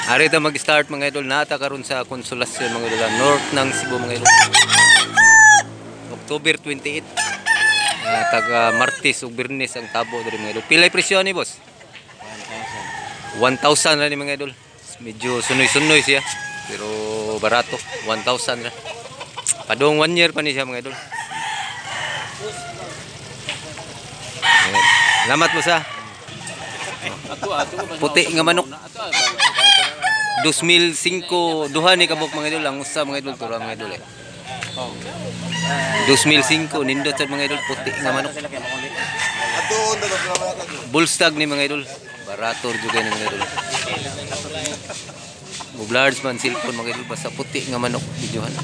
Ari ta mag-start mga idol, nata karon sa Konsolasyon mga idol, north ng Cebu mga idol. October 28. Taga Martes ug Biyernes ang tabo diri mga idol. Pilay presyo ni boss? 1,000 ra ni mga idol. Medyo sunoy-sunoy siya, pero barato, 1,000 ra. Padong 1 year pa ni siya mga idol. Salamat mo sa puti nga manok. 2005 duha ni kabuk mga idol, ang usa mga idol tura mga idol 2005 nindot sad mga idol, puti nga manok. Bullstag ni mga idol, barato juga ni mga idol. Large man cellphone mga idol, basta puti nga manok videohan.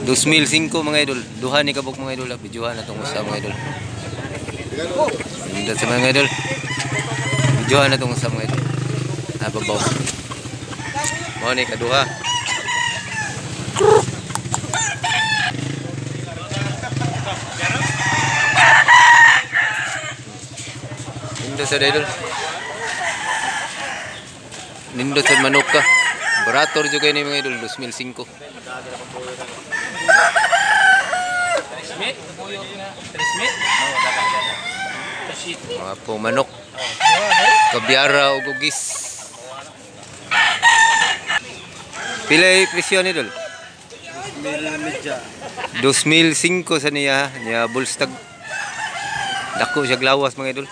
2005 mga idol, duha ni kabuk mga idol, videohan atong usa mga idol. Nindot sa mga idol, videohan atong usa mga idol. Nababaw mo ni kaduha. Nindot sa idol, nindot sa manok ka, barator juga ni mga idol. 2005 mga po manok, kabyara o gugis. Pilay presyo ni idol? 2005 sa niya bullstag. Dako siya glawas mga idol.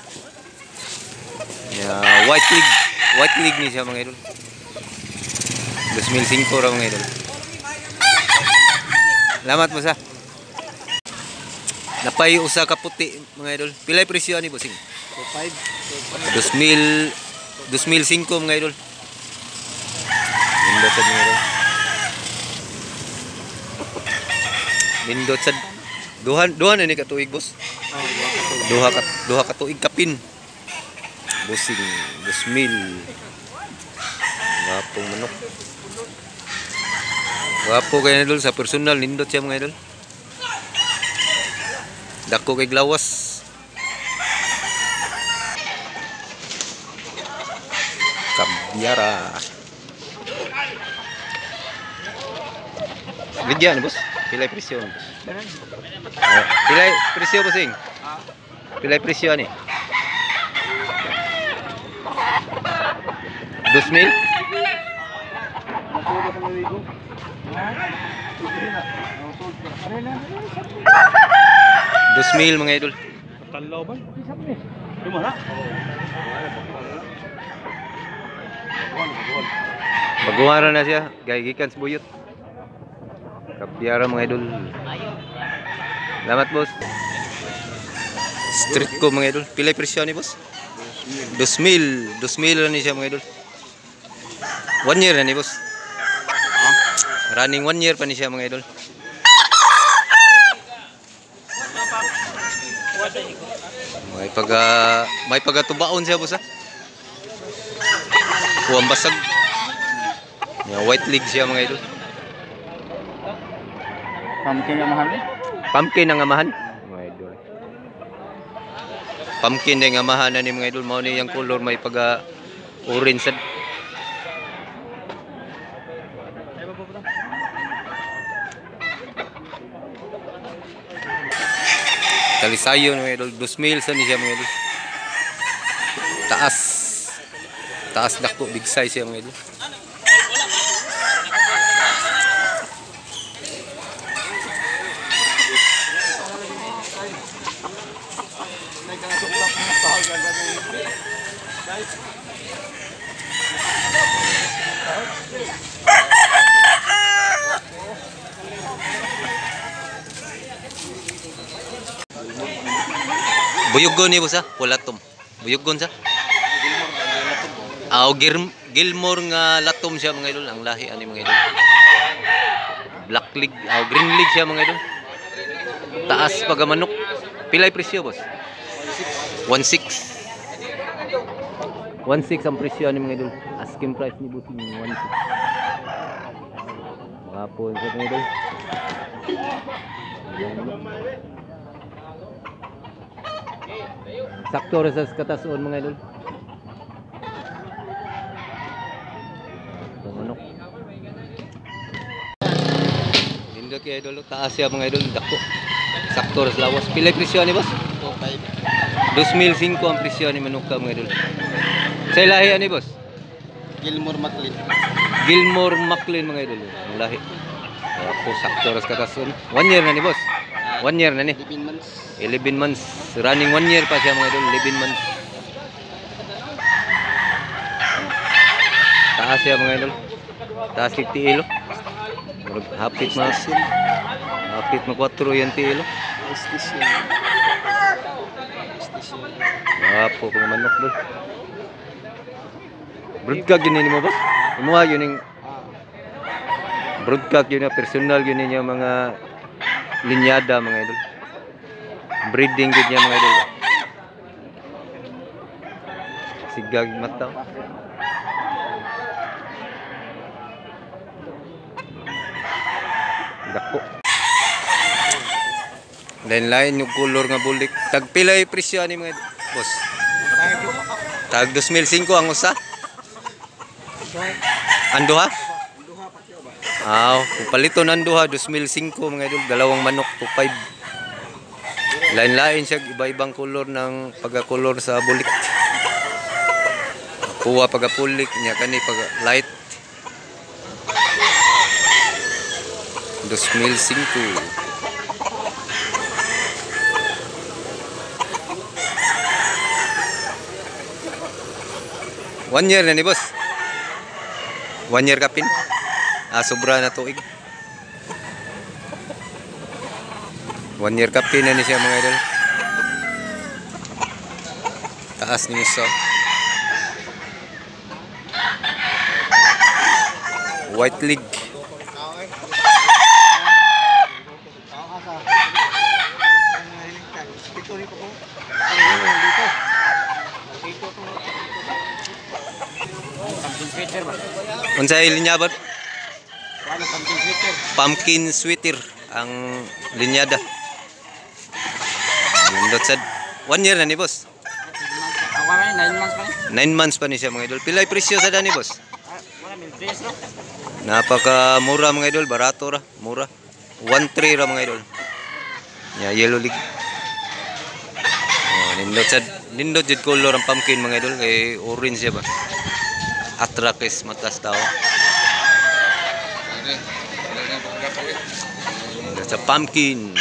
White leg ni siya mga idol. 2005 ra mga idol. Salamat mo sa. Napay usa ka puti mga idol. Pilay presyo ni bossing? 2005 mga idol. Nindot sad mga idol. Nindot sad. Duha na ni katuig boss. Duha ka tuig kapin. Bossing 2000. Wapong manok. Wapo kay idol sa personal, nindot siya mga idol. Dako kay glawas. Kabyara. Ligyan boss. Pilay presyo boss. Pilay presyo bossing. Pilay presyo ni. 2,000. 2,000 mga idol. Talaw ba? Dumara. Baguhara na siya, gikan sa buyot. Kabyara mga idol. Salamat boss. Street ko mga idol. Pilay presyo ni boss? 2,000 na ni siya mga idol. 1 year na ni boss. Running 1 year pa ni siya mga idol. May pagatubaon siya boss ha. Kuwang basag. White leg siya mga idol. Pumpkin ang mahal. Pumpkin ang amahan mga idol. Pumpkin ang amahan na ni mga idol. Mao ni yung color, may orange sad. Talisayo mga idol, 2,000 sa ni siya mga idol. Taas dako, big size siya mga idol. Buyugon ni boss ha, pulatom. Buyugon sa? Gilmore nga latom siya mga idol, ang lahi ani mga idol. Black leg, green leg siya mga idol. Taas pag manok. Pilay presyo boss? 1,600. 1,600 ang presyo ni mga idol. Asking price ni boss 1,600. Wapon sa mga idol. Sakto ra sa katason mga idol. Manok. Hindi kay idol, taas siya mga idol, dako. Sakto ra sa lawas. Pila presyo ni boss? 2,500 ang presyo ni manok ka mga idol. Sa lahi ani boss? Gilmore McLean. Gilmore McLean mga idol. Ang lahi. Ako sakto ra sa katason. 1 year na ni boss. 1 year na ni. 11 months. 11 months. Running 1 year pa siya mga idol. 11 months. Taas siya mga idol. Taas 50 kilo. Hapit ma 4 yan kilo. Station. Wapo pang manok bol. Broodcock yun mo boss? Imuha yun yung broodcock yun na personal yun niya mga linyada mga idol. Breeding yun niya mga idol. Sigag mata. Dako. Lain-lain yung color nga bulik. Tagpilay presyo ani mga boss. Tag 2,500 ang usa. Anduha? Kung paliton anduha 2,500 mga idol, dalawang manok to 5. Lain-lain siya, iba-ibang color ng pagka-color sa bulik. Kuha pagka-pulik niya kani pag light. 2,500. 1 year na ni boss. 1 year kapin. Sobra na tuig. 1 year kapin na ni siya mga idol. Taas ni Musa. White leg. Unsay linya ba? Pumpkin sweater ang linyada. Nindot sad 1 year na ni boss. 9 months pa ni siya mga idol. Pilay presyo sa dani boss? Napaka mura mga idol, barato ra, mura. 1,300 ra mga idol. Yellow leg. Nindot jud color ang pumpkin mga idol kay orange siya ba. Atrakis matas tao. Sa pumpkin.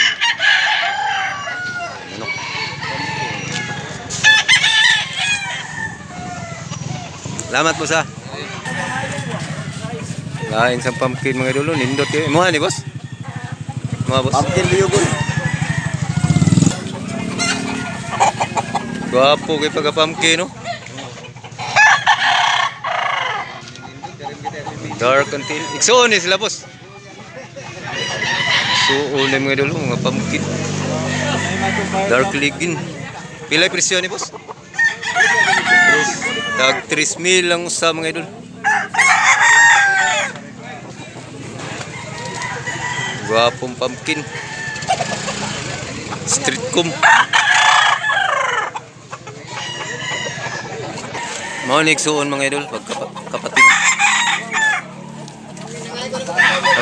Ano? Salamat po sa. Lain sa pumpkin mga idol, nindot kayo. Imuha ni boss? Imuha boss? Pumpkin liyugon. Gwapo kay pagka-pumpkin no? Dark until iksoon ni sila boss. Suon na mga idol, mga pumpkin. Dark ligin. Pilay presyo ni boss? Tag 3,000 lang sa mga idol. Gwapong pumpkin. Street com. Manik suon mga idol pag kapatid.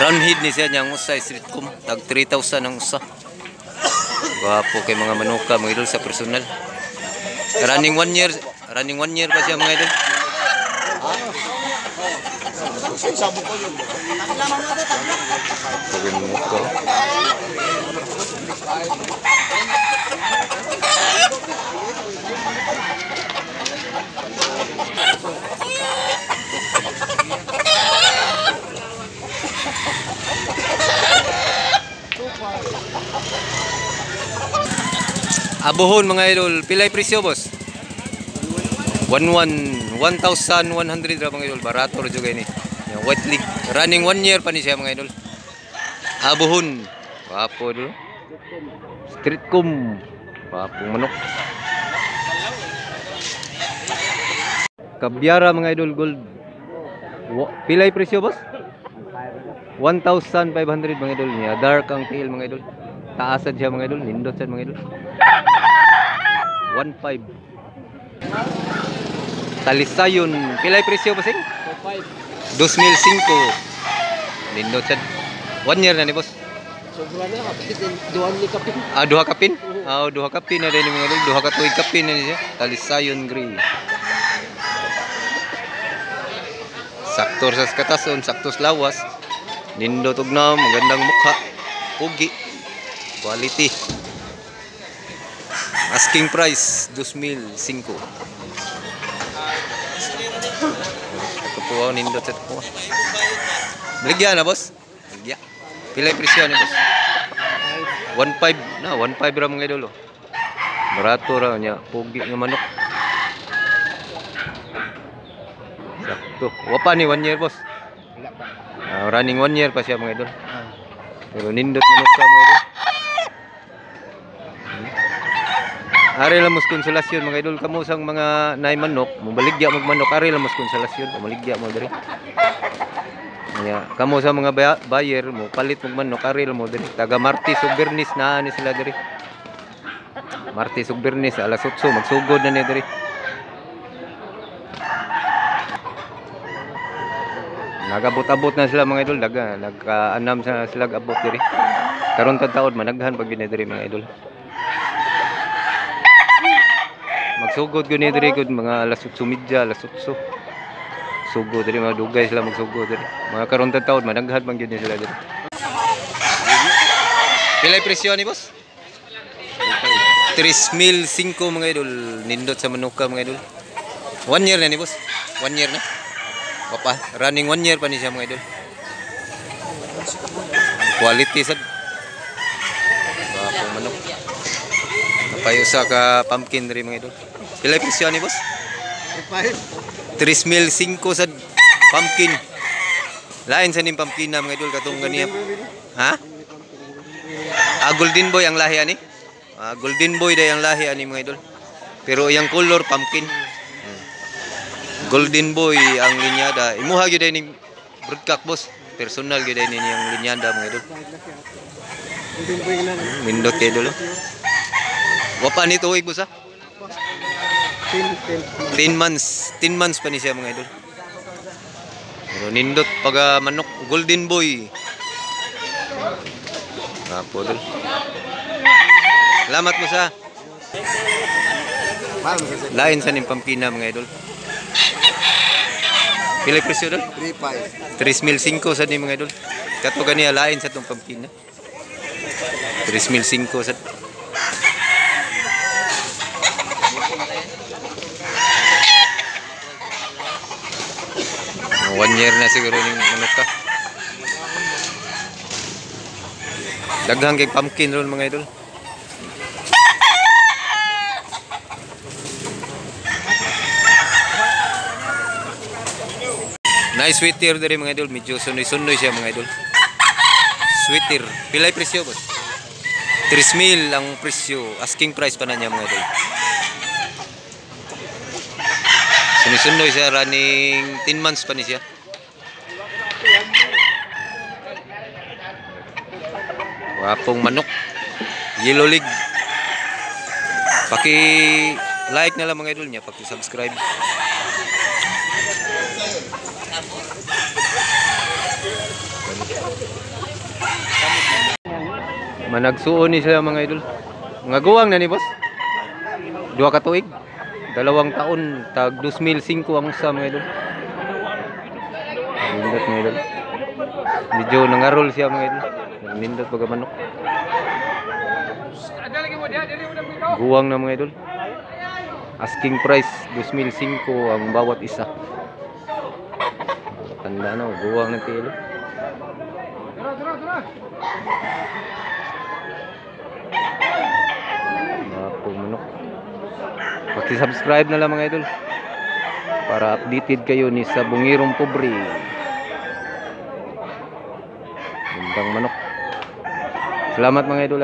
Round head ni siya niyang usa street com. Tag 3,000 ang usa. Gwapo kay mga manuka mga idol sa personal. Running 1 year pa siya mga idol. Abuhon mga idol, pilay presyo boss? 1,100 ra mga idol, barato ra jud ni. Yung white leg, running 1 year pa ni siya mga idol. Abuhon, wapo idol. Street com, wapong manok. Kabyara mga idol gold. Pilay presyo boss? 1,500 mga idol niya. Dark ang tail mga idol. Taasan siya mga idol, nindot sad mga idol. 1.5. Talisayon, pilay presyo bossing? 2,005. Nindot sad. 1 year na ni boss. Sobra na, kapitin. Duhan ni kapin. Duha kapin? Duha kapin na din mga idol. Duha ka tuig kapin na niya. Talisayon gray. Saktor sa katason, sakto sa lawas. Nindot og na, magandang mukha. Pugi. Quality. Asking price 2,005. Ito po ako nindot sa po. Baligya na boss. Baligya. Pilay presyo ni boss. 1.5 na, 1.5 ra mga idol. Barato ra niya, pugi nga manok. Sakto. Wapa ni 1 year boss. Wala pa. Running 1 year pa siya mga idol. Pero nindot manok ka mga idol. Ari lang mos konsolasyon mga idol, kamo sang mga nay manok, mobaligya mag manok, ari lang mos konsolasyon, maligya mo diri. Nya, kamo sa mga buyer mo palit mag manok, ari lang mo diri. Taga Martes ug Bernis na ani sila diri. Martes ug Bernis alas 8 magsugod na ni diri. Nagabot-abot na sila mga idol, nagkaanam sa sila abot diri. Karon taon managhan pag gini diri mga idol. Magsugod gud ni diri gud mga alas 8:30, alas 8. Sugod diri mga dugay sila magsugod diri. Mga karon taon managhan pag gini sila diri. Pilay presyo ni boss? 3,005 mga idol, nindot sa manuka mga idol. 1 year na ni boss. 1 year na. Papa, running 1 year pa ni siya mga idol. Quality sad. Bapo manok. Napayo sa ka pumpkin diri mga idol. Pilay presyo ni boss? 3,005 sad pumpkin. Lain sa ning pumpkin na mga idol katong ganiya. Ha? Golden boy ang lahi ani. Golden boy day ang lahi ani mga idol. Pero iyang color pumpkin. Golden boy ang linyada. Imuha gyud ni broadcast boss. Personal gyud ni yang linyada mga idol. Mindot kay idol. Wapa ni tuig boss ha? 10 months. 10 months pa ni siya mga idol. Pero nindot pag manok golden boy. Apo idol. Salamat mo sa. Lain sa ning pampina mga idol. Pilay presyo dol? 3,005 sa ni mga idol. Kato ganiya lain sa tong pampina. 3,005 sa. 1 year na siguro ning manok ka. Daghang kay pumpkin ron mga idol. Nice sweeter diri mga idol, medyo sunoy-sunoy siya mga idol. Sweeter, pilay presyo boss? 3,000 ang presyo, asking price pa na niya mga idol. Sunoy-sunoy siya, running 10 months pa ni siya. Wapong manok, yellow leg. Paki-like na lang mga idol niya, paki-subscribe. Managsuon ni sila mga idol. Mga guwang na ni boss. 2 ka tuig. 2 taon, tag 2,005 ang usa mga idol. Nindot mga idol. Medyo nangarol siya mga idol. Nindot pag manok. Guwang na mga idol. Asking price 2,005 ang bawat isa. Tanda na, guwang ng tilo. Manok. Paki-subscribe na lang mga idol para updated kayo ni sa Bungirong Pobre. Gandang manok. Salamat mga idol.